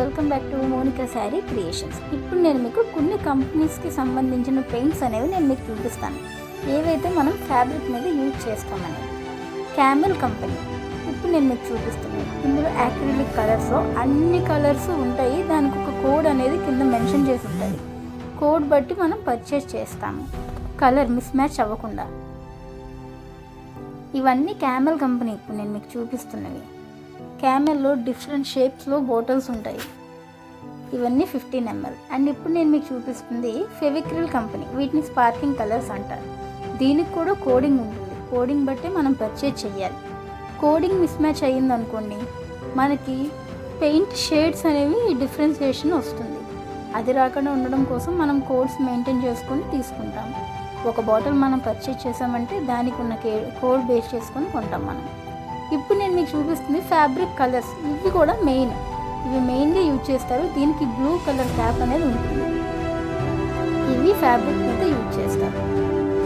Welcome back to Monica sari creations. ఇప్పుడు నేను మీకు కొన్ని కంపెనీస్కి సంబంధించిన పెయింట్స్ అనేవి నేను మీకు చూపిస్తాను, ఏవైతే మనం ఫ్యాబ్రిక్ మీద యూజ్ చేస్తామని. క్యామెల్ కంపెనీ ఇప్పుడు నేను మీకు చూపిస్తున్నాను. ఇందులో యాక్రిలిక్ కలర్స్లో అన్ని కలర్స్ ఉంటాయి. దానికి ఒక కోడ్ అనేది కింద మెన్షన్ చేసి ఉంటుంది. కోడ్ బట్టి మనం పర్చేస్ చేస్తాము, కలర్ మిస్ మ్యాచ్ అవ్వకుండా. ఇవన్నీ క్యామెల్ కంపెనీ ఇప్పుడు నేను మీకు చూపిస్తున్నవి. క్యామెల్లో డిఫరెంట్ షేప్స్లో బాటిల్స్ ఉంటాయి. ఇవన్నీ 15 ml. అండ్ ఇప్పుడు నేను మీకు చూపిస్తుంది ఫెవిక్రిల్ కంపెనీ. వీటిని స్పార్కింగ్ కలర్స్ అంటారు. దీనికి కూడా కోడింగ్ ఉంటుంది. కోడింగ్ బట్టి మనం పర్చేజ్ చేయాలి. కోడింగ్ మిస్ మ్యాచ్ అయ్యింది అనుకోండి, మనకి పెయింట్ షేడ్స్ అనేవి డిఫరెన్సియేషన్ వస్తుంది. అది రాకుండా ఉండడం కోసం మనం కోడ్స్ మెయింటైన్ చేసుకొని తీసుకుంటాం. ఒక బాటిల్ మనం పర్చేజ్ చేసామంటే దానికి ఉన్న కోడ్ బేస్ చేసుకొని కొంటాం మనం. ఇప్పుడు నేను మీకు చూపిస్తుంది ఫ్యాబ్రిక్ కలర్స్. ఇవి కూడా ఇవి మెయిన్గా యూజ్ చేస్తారు. దీనికి బ్లూ కలర్ క్యాప్ అనేది ఉంటుంది. ఇవి ఫ్యాబ్రిక్ మీద యూజ్ చేస్తారు.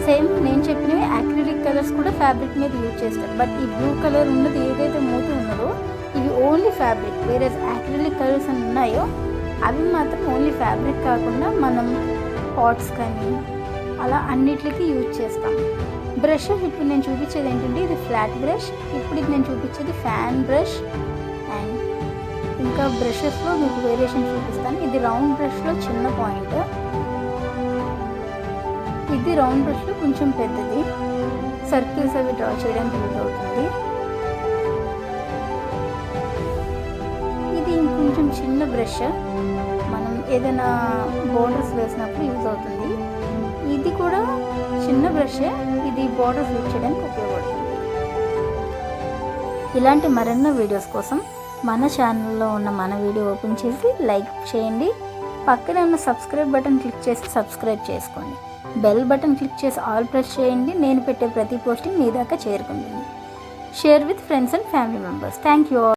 సేమ్ నేను చెప్పినవి యాక్రిలిక్ కలర్స్ కూడా ఫ్యాబ్రిక్ మీద యూజ్ చేస్తారు. బట్ ఈ బ్లూ కలర్ ఉన్నది ఏదైతే మూతి ఉన్నదో ఇవి ఓన్లీ ఫ్యాబ్రిక్. వేరే యాక్రిలిక్ కలర్స్ అని ఉన్నాయో అవి మాత్రం ఓన్లీ ఫ్యాబ్రిక్ కాకుండా మనం పాట్స్ కానీ అలా అన్నిటికీ యూజ్ చేస్తాం. బ్రషెస్ ఇప్పుడు నేను చూపించేది ఏంటంటే ఇది ఫ్లాట్ బ్రష్. ఇప్పుడు ఇది నేను చూపించేది ఫ్యాన్ బ్రష్. అండ్ ఇంకా బ్రషెస్లో మీకు వేరియేషన్ చూపిస్తాను. ఇది రౌండ్ బ్రష్లో చిన్న పాయింట్, ఇది రౌండ్ బ్రష్లో కొంచెం పెద్దది. సర్కిల్స్ అవి డ్రా చేయడానికి యూజ్ అవుతుంది. ఇది ఇంకొంచెం చిన్న బ్రష్, మనం ఏదైనా బోర్డర్స్ వేసినప్పుడు యూజ్ అవుతుంది. ఇది కూడా చిన్న బ్రషే, ఇది బోర్డర్స్ యూజ్ చేయడానికి ఉపయోగపడుతుంది. ఇలాంటి మరెన్నో వీడియోస్ కోసం మన ఛానల్లో ఉన్న మన వీడియో ఓపెన్ చేసి లైక్ చేయండి. పక్కనే ఉన్న సబ్స్క్రైబ్ బటన్ క్లిక్ చేసి సబ్స్క్రైబ్ చేసుకోండి. బెల్ బటన్ క్లిక్ చేసి ఆల్ ప్రెస్ చేయండి. నేను పెట్టే ప్రతి పోస్టింగ్ మీ దాకా చేరుకుంటుంది. Share with friends and family members. Thank you.